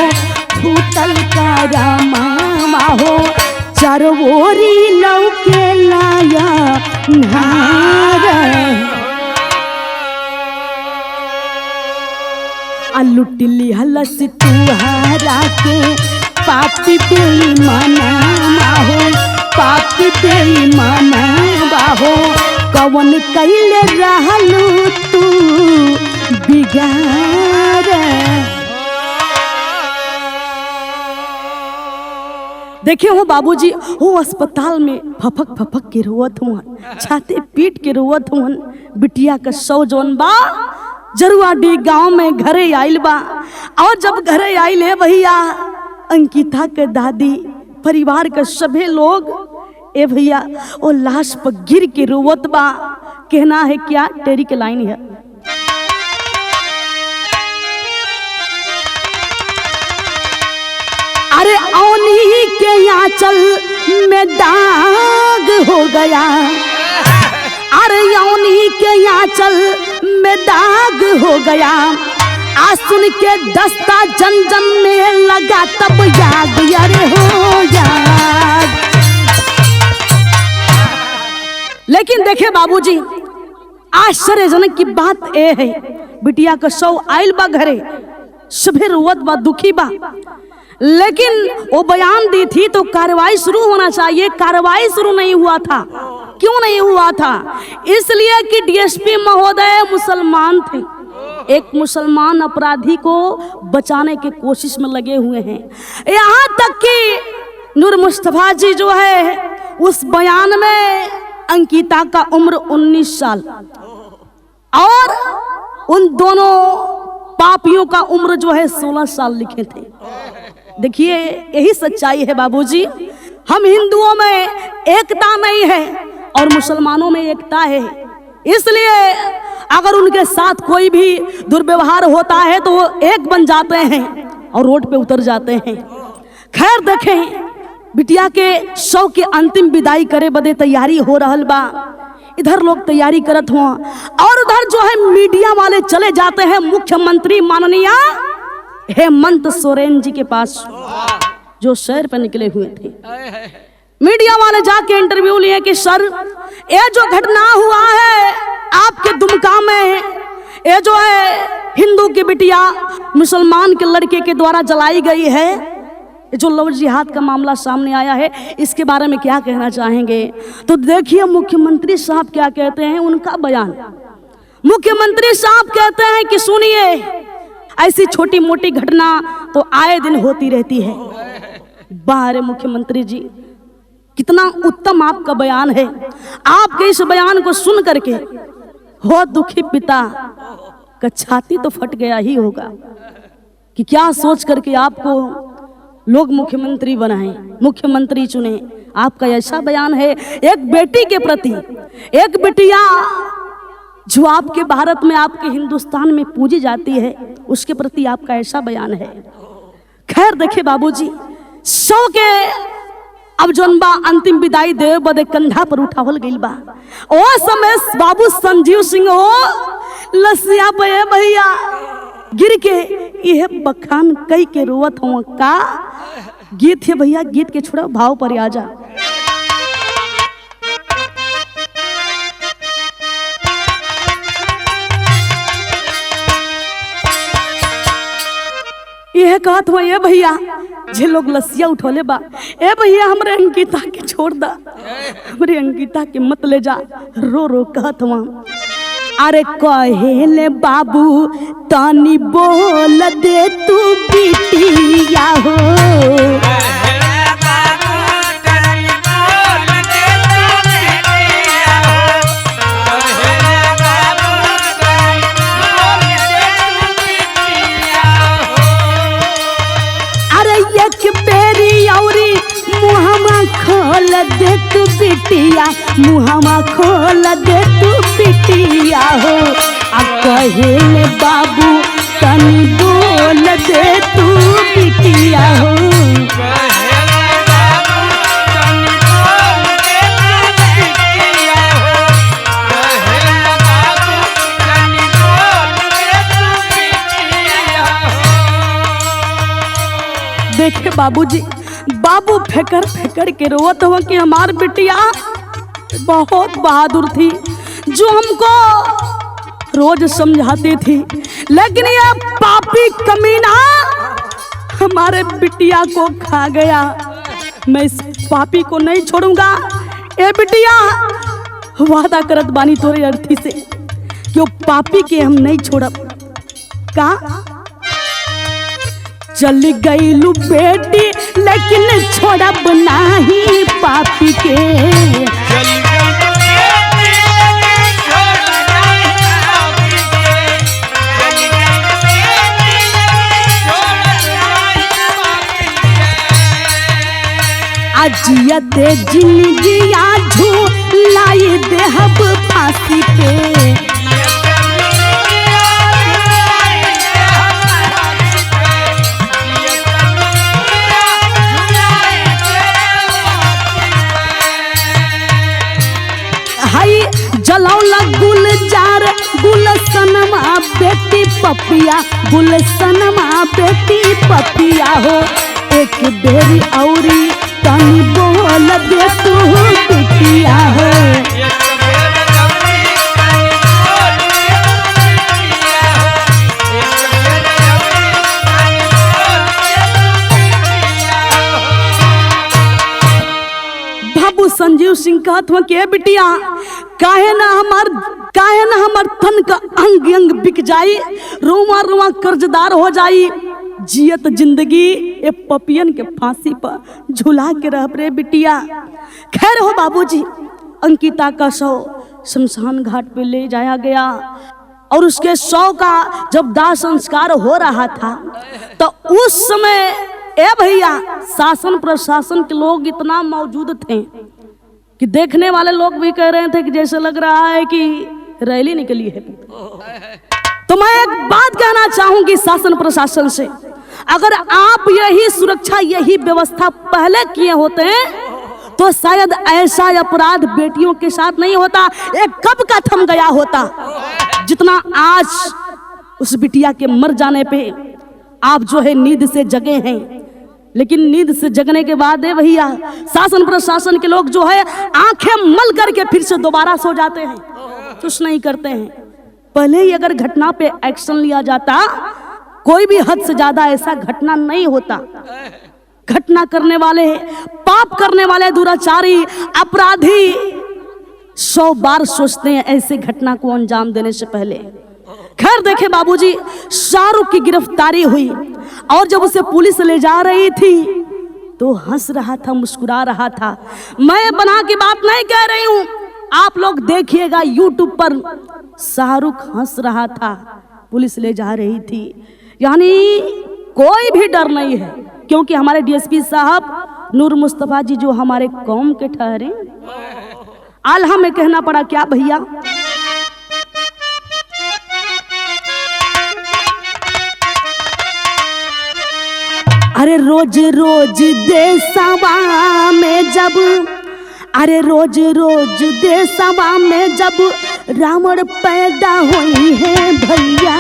Speaker 1: फूटल करमवा हो, चरवोरी लौके लाया नारा, लुटिली हलस तुहारा के पापी बेईमाना हो, पापी बेईमाना हो, कवन कैले रहलू तू बिगाड़। देखिए हो बाबूजी, वो अस्पताल में फपक फपक के रोवत हुआ, छाते पीट के रोवत हुआ। बिटिया का सौ जोन बा जरुआडी गांव में घरे आइल बा। और जब घरे आइल है भैया अंकिता के दादी, परिवार के सभी लोग ए भैया वो लाश पर गिर के रोवत बा। कहना है क्या, तेरी के लाइन है, अरे औनी के आंचल में दाग हो गया, अरे औनी के आंचल में दाग हो गया, आज सुन के दस्ता जन जन में लगा तब याद यारे हो याद। लेकिन देखे बाबूजी आश्चर्यजनक की बात ए है, बिटिया का शव आयल बा घरे, सभी रोवत बा दुखी बा, लेकिन वो बयान दी थी तो कार्रवाई शुरू होना चाहिए, कार्रवाई शुरू नहीं हुआ था। क्यों नहीं हुआ था? इसलिए कि डीएसपी महोदय मुसलमान थे, एक मुसलमान अपराधी को बचाने की कोशिश में लगे हुए हैं। यहाँ तक कि नूर मुस्तफा जी जो है उस बयान में अंकिता का उम्र 19 साल और उन दोनों पापियों का उम्र जो है 16 साल लिखे थे। देखिए यही सच्चाई है बाबूजी, हम हिंदुओं में एकता नहीं है और मुसलमानों में एकता है, इसलिए अगर उनके साथ कोई भी दुर्व्यवहार होता है तो वो एक बन जाते हैं और रोड पे उतर जाते हैं। खैर देखें, बिटिया के शव के अंतिम विदाई करे बदे तैयारी हो रहल बा, इधर लोग तैयारी करत हुआ और उधर जो है मीडिया वाले चले जाते हैं मुख्यमंत्री माननीय हेमंत सोरेन जी के पास, जो शहर पर निकले हुए थे। मीडिया वाले जाके इंटरव्यू लिए कि सर ये जो घटना हुआ है आपके दुमका में, ये जो है हिंदू की बिटिया मुसलमान के लड़के के द्वारा जलाई गई है, जो लव जिहाद का मामला सामने आया है, इसके बारे में क्या कहना चाहेंगे? तो देखिए मुख्यमंत्री साहब क्या कहते हैं, उनका बयान। मुख्यमंत्री साहब कहते हैं कि सुनिए, ऐसी छोटी मोटी घटना तो आए दिन होती रहती है। बाहर मुख्यमंत्री जी, कितना उत्तम आपका बयान है। आपके इस बयान को सुन करके हो दुखी पिता का छाती तो फट गया ही होगा कि क्या सोच करके आपको लोग मुख्यमंत्री बनाए, मुख्यमंत्री चुने। आपका ऐसा बयान है एक बेटी के प्रति, एक बिटिया जो आपके भारत में, आपके हिंदुस्तान में पूजी जाती है, उसके प्रति आपका ऐसा बयान है। खैर देखे बाबूजी, सौ के अब जोन बा अंतिम विदाई दे बदे कंधा पर उठावल गइल बा। ओ समय बाबू संजीव सिंह हो लसिया पे भैया गिर के यह बखान कई के रोवत हो का गीत है भैया, गीत के छोड़ा भाव पर आ जा। यह कहत हुआ ये भैया जे लोग लसिया उठोले बा, ए भैया हमरे अंकिता के छोड़ दा, हमरे अंकिता के मत ले जा। रो रो कहत हुआ, अरे कहेले बाबू तानी बोल दे तू बिटिया हो, खोल दे तू बिटिया, मुहमा खोल दे तू बिटिया हो। आ कहेले बाबू तनी बोल दे तू बिटिया हो, देखे बाबूजी, बाबू फेकर फेकर के रोवत हुआ कि हमार बिटिया बहुत बहादुर थी, जो हमको रोज समझाती थी, लेकिन ये पापी कमीना हमारे बिटिया को खा गया। मैं इस पापी को नहीं छोड़ूंगा। ए बिटिया वादा करत बानी तोरे अर्थी से कि वो पापी के हम नहीं छोड़ब। का चल गईलू बेटी लेकिन छोड़ब नाही पापी के, अजियते जिंदगिया झूलाई देहब फांसी पे, जलौला गुलजार गुलसनमा बेटी पपिया, गुलसनमा बेटी पपिया हो। एक बेरी औरी तनी बोल दे तू बिटिया हो। बाबू संजीव सिंह कहत हो के बिटिया काहे ना हमार तन का अंग अंग बिक जाई, रोमा रोमा कर्जदार हो जाई, जियत जिंदगी ए पपियन के फांसी पर झुला के रह रे बिटिया। खैर हो बाबूजी, अंकिता का शव शमशान घाट पे ले जाया गया और उसके शव का जब दाह संस्कार हो रहा था तो उस समय ए भैया शासन प्रशासन के लोग इतना मौजूद थे कि देखने वाले लोग भी कह रहे थे कि जैसे लग रहा है कि रैली निकली है। तो मैं एक बात कहना चाहूंगी शासन प्रशासन से, अगर आप यही सुरक्षा यही व्यवस्था पहले किए होते हैं तो शायद ऐसा अपराध बेटियों के साथ नहीं होता, एक कब का थम गया होता। जितना आज उस बिटिया के मर जाने पे आप जो है नींद से जगे हैं, लेकिन नींद से जगने के बाद भैया शासन प्रशासन के लोग जो है आंखें मल करके फिर से दोबारा सो जाते हैं, कुछ नहीं करते हैं। पहले ही अगर घटना पे एक्शन लिया जाता कोई भी हद से ज्यादा ऐसा घटना नहीं होता। घटना करने वाले, पाप करने वाले दुराचारी अपराधी 100 बार सोचते हैं ऐसे घटना को अंजाम देने से पहले। खैर देखे बाबूजी, शाहरुख की गिरफ्तारी हुई और जब उसे पुलिस ले जा रही थी तो हंस रहा था, मुस्कुरा रहा था। मैं बना की बात नहीं कह रही हूं, आप लोग देखिएगा यूट्यूब पर, शाहरुख हंस रहा था, पुलिस ले जा रही थी। यानी कोई भी डर नहीं है, क्योंकि हमारे डीएसपी साहब नूर मुस्तफा जी जो हमारे कौम के ठहरे। आल्हा में कहना पड़ा क्या भैया, अरे रोज रोज देशवा में जब, अरे रोज रोज देशवा में जब रावण पैदा हुई है भैया,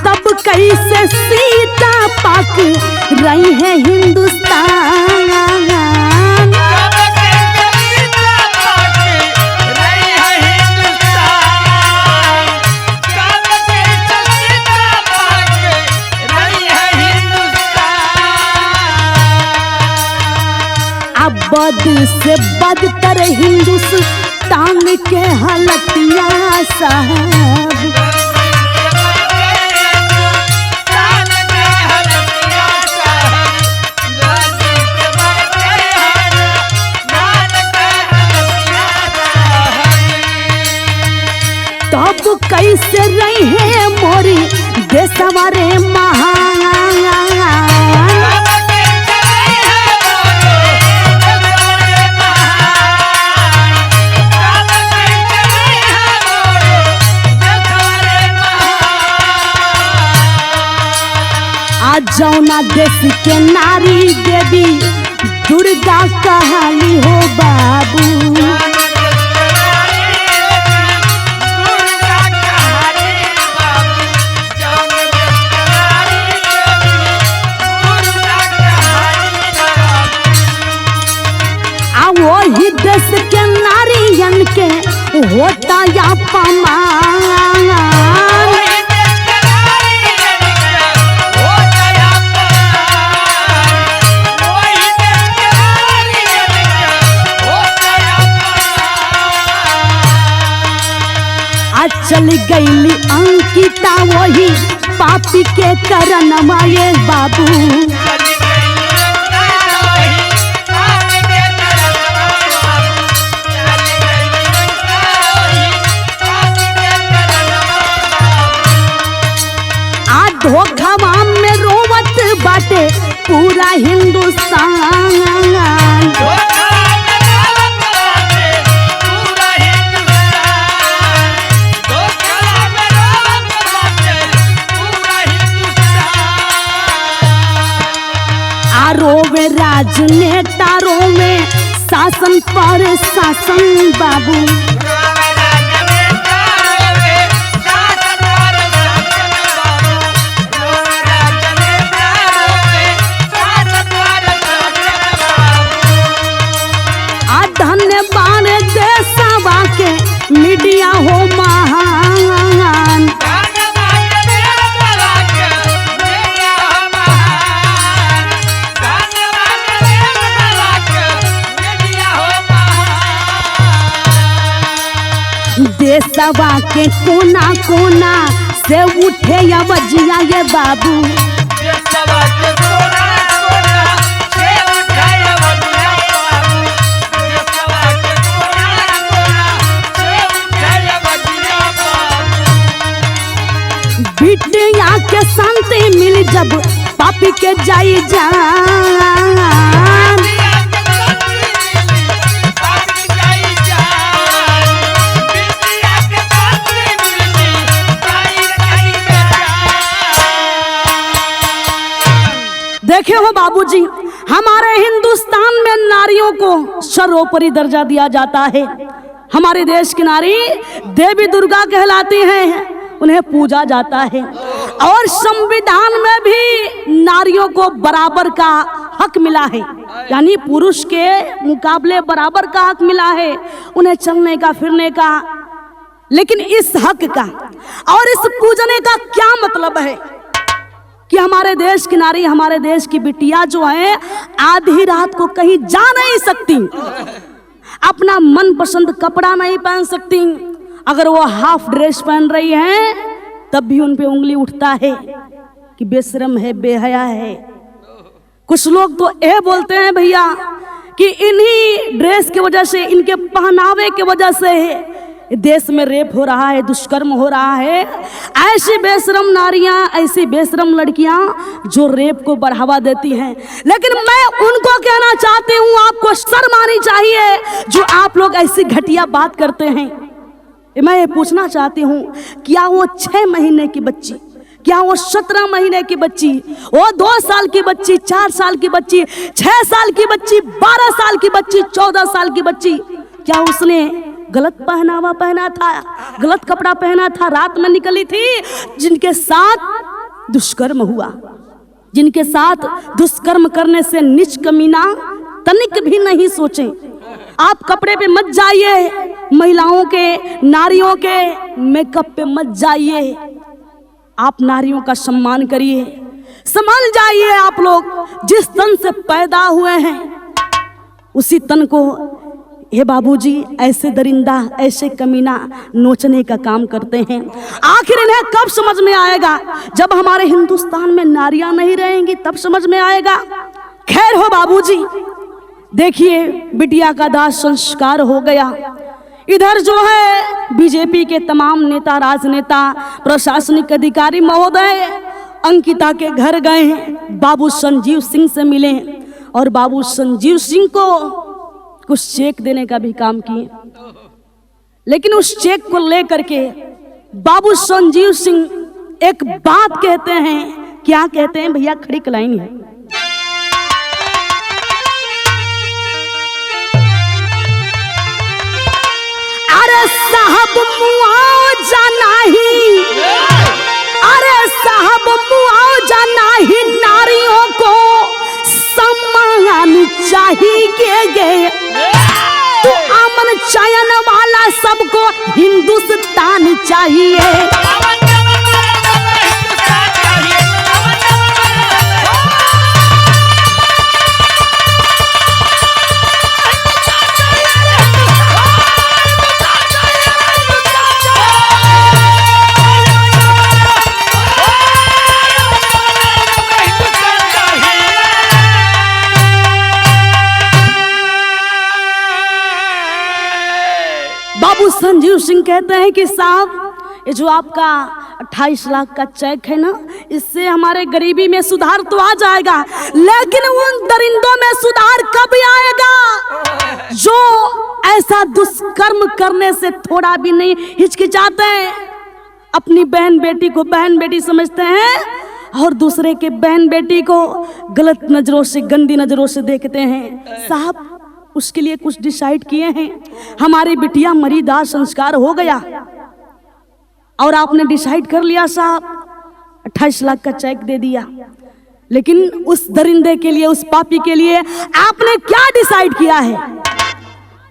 Speaker 1: तब कैसे सीता पाक रही है हिंदुस्तान, अब बद से बदतर हिंदुस्तान के हालतिया साहब। तब कैसे रही है मोरी देशवा रे महान, आज जौना देश के नारी देवी दुर्गा कहानी हो बाबू, वही देश के नारियन के होता या पमान, आज चल गईली अंकिता वही पापी के करनमा ये बाबू, धोखावा में रोवत बाटे पूरा हिंदुस्तान, राजनेताओं में शासन पर शासन बाबू। धन्यवाद देशवा के मीडिया हो महान। देशवा के कोना कोना से उठे आवाजिया ये बाबू। बिटिया के शांति मिली जब पापी के जाई जान। देखे हो बाबूजी, हमारे हिंदुस्तान में नारियों को सर्वोपरि दर्जा दिया जाता है। हमारे देश की नारी देवी दुर्गा कहलाती हैं, उन्हें पूजा जाता है। और संविधान में भी नारियों को बराबर का हक मिला है, यानी पुरुष के मुकाबले बराबर का हक मिला है उन्हें चलने का फिरने का। लेकिन इस हक का और इस पूजने का क्या मतलब है कि हमारे देश की नारी, हमारे देश की बिटिया जो है आधी रात को कहीं जा नहीं सकती, अपना मनपसंद कपड़ा नहीं पहन सकती। अगर वो हाफ ड्रेस पहन रही है तब भी उन पे उंगली उठता है कि बेशरम है, बेहया है। कुछ लोग तो यह बोलते हैं भैया कि इन्हीं ड्रेस की वजह से, इनके पहनावे की वजह से देश में रेप हो रहा है, दुष्कर्म हो रहा है। ऐसी बेशरम नारियां, ऐसी बेशरम लड़कियां जो रेप को बढ़ावा देती हैं। लेकिन मैं उनको कहना चाहती हूं, आपको शर्म आनी चाहिए जो आप लोग ऐसी घटिया बात करते हैं। मैं ये पूछना चाहती हूँ, क्या वो 6 महीने की बच्ची, क्या वो 17 महीने की बच्ची, वो 2 साल की बच्ची, 4 साल की बच्ची, 6 साल की बच्ची, 12 साल की बच्ची, 14 साल की बच्ची, क्या उसने गलत पहनावा पहना था, गलत कपड़ा पहना था, रात में निकली थी? जिनके साथ दुष्कर्म हुआ, जिनके साथ दुष्कर्म करने से नीच कमीना तनिक भी नहीं सोचे। आप कपड़े पे मत जाइए, महिलाओं के, नारियों के मेकअप पे मत जाइए। आप नारियों का सम्मान करिए, समझ जाइए। आप लोग जिस तन से पैदा हुए हैं उसी तन को हे बाबूजी ऐसे दरिंदा, ऐसे कमीना नोचने का काम करते हैं। आखिर इन्हें कब समझ में आएगा? जब हमारे हिंदुस्तान में नारियां नहीं रहेंगी तब समझ में आएगा। खैर हो बाबूजी, देखिए बिटिया का दाह संस्कार हो गया। इधर जो है बीजेपी के तमाम नेता, राजनेता, प्रशासनिक अधिकारी महोदय अंकिता के घर गए हैं, बाबू संजीव सिंह से मिले और बाबू संजीव सिंह को कुछ चेक देने का भी काम किए। लेकिन उस चेक को लेकर के बाबू संजीव सिंह एक बात कहते हैं। क्या कहते हैं भैया? खड़ी लाइन है। अरे साहब मुआवजा नहीं, अरे साहब मुआवजा नहीं, नारियों को सम्मान चाहिए। तो अमन चयन वाला सबको हिंदुस्तान चाहिए। बाबू संजीव सिंह कहते हैं कि साहब ये जो आपका 28 लाख का चेक है ना, इससे हमारे गरीबी में सुधार तो आ जाएगा, लेकिन उन दरिंदों में सुधार कब आएगा जो ऐसा दुष्कर्म करने से थोड़ा भी नहीं हिचकिचाते हैं, अपनी बहन बेटी को बहन बेटी समझते हैं। और दूसरे के बहन बेटी को गलत नजरों से, गंदी नजरों से देखते हैं। साहब उसके लिए कुछ डिसाइड किए हैं। हमारी बिटिया मरी, दाह संस्कार हो गया और आपने डिसाइड कर लिया साहब, 28 लाख का चेक दे दिया। लेकिन उस दरिंदे के लिए, उस पापी के लिए आपने क्या डिसाइड किया है?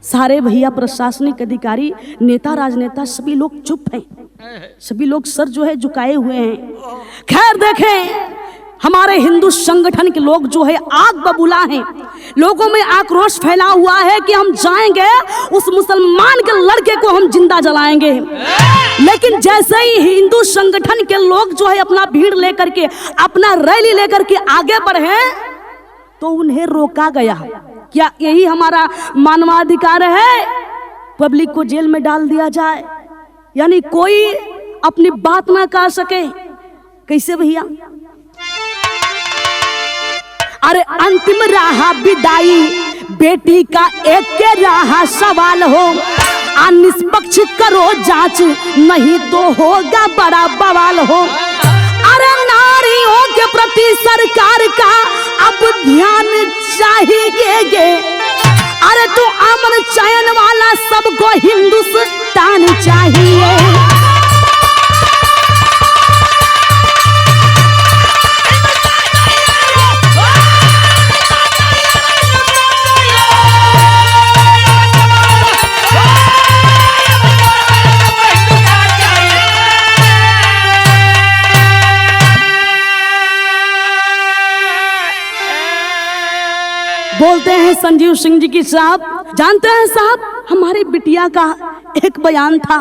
Speaker 1: सारे भैया प्रशासनिक अधिकारी, नेता, राजनेता सभी लोग चुप हैं, सभी लोग सर जो है झुकाए हुए हैं। खैर देखें, हमारे हिंदू संगठन के लोग जो है आग बबूला हैं, लोगों में आक्रोश फैला हुआ है कि हम जाएंगे उस मुसलमान के लड़के को हम जिंदा जलाएंगे। लेकिन जैसे ही हिंदू संगठन के लोग जो है अपना भीड़ लेकर के, अपना रैली लेकर के आगे बढ़े तो उन्हें रोका गया। क्या यही हमारा मानवाधिकार है? पब्लिक को जेल में डाल दिया जाए, यानी कोई अपनी बात ना कह सके? कैसे भैया? अरे अंतिम राह विदाई बेटी का एक के राह सवाल हो, निष्पक्ष करो जांच नहीं तो होगा बड़ा बवाल हो। अरे नारियों के प्रति सरकार का अब ध्यान चाहिए। अरे तो अमन चयन वाला सबको हिंदुस्तान चाहिए। बोलते हैं संजीव सिंह जी की साहब, जानते हैं साहब, हमारी बिटिया का एक बयान था।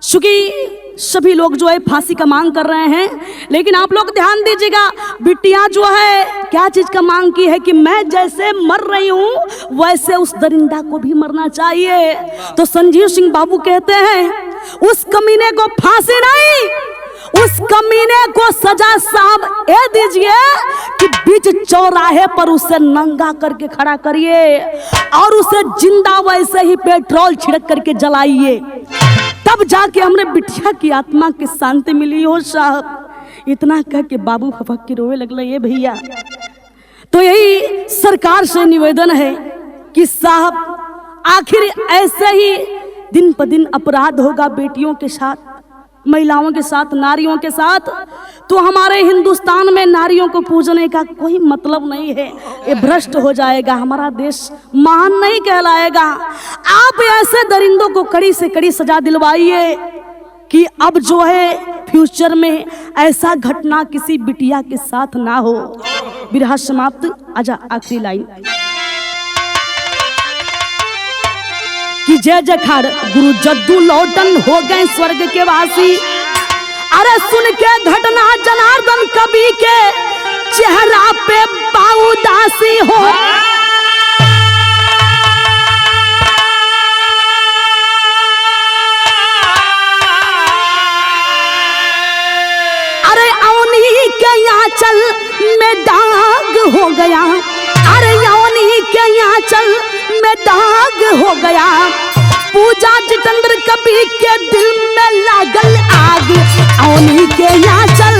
Speaker 1: चूंकि सभी लोग जो है फांसी का मांग कर रहे हैं, लेकिन आप लोग ध्यान दीजिएगा, बिटिया जो है क्या चीज का मांग की है कि मैं जैसे मर रही हूं वैसे उस दरिंदा को भी मरना चाहिए। तो संजीव सिंह बाबू कहते हैं उस कमीने को फांसी नहीं, उस कमीने को सजा साहब ये दीजिए कि बीच चौराहे पर उसे नंगा करके खड़ा करिए और उसे जिंदा वैसे ही पेट्रोल छिड़क करके जलाइए, तब जाके हमने बिटिया की आत्मा की शांति मिली हो साहब। इतना कह के बाबू फपक के रोए लगले ये भैया। तो यही सरकार से निवेदन है कि साहब आखिर ऐसे ही दिन पर दिन अपराध होगा बेटियों के साथ, महिलाओं के साथ, नारियों के साथ, तो हमारे हिंदुस्तान में नारियों को पूजने का कोई मतलब नहीं है। ये भ्रष्ट हो जाएगा, हमारा देश महान नहीं कहलाएगा। आप ऐसे दरिंदों को कड़ी से कड़ी सजा दिलवाइए कि अब जो है फ्यूचर में ऐसा घटना किसी बिटिया के साथ ना हो। बिरहा समाप्त। आजा आखिरी लाइन कि जय जयकार गुरु जद्दू लौटन हो गए स्वर्ग के वासी। अरे सुन के घटना जनार्दन कवि के चेहरा पे बाउदासी हो। अरे अवनी के आंचल में दाग हो गया, अरे अवनी के आंचल में दाग हो गया। पूजा जितेंद्र कवि के दिल में लागल आग, अवनी के आंचल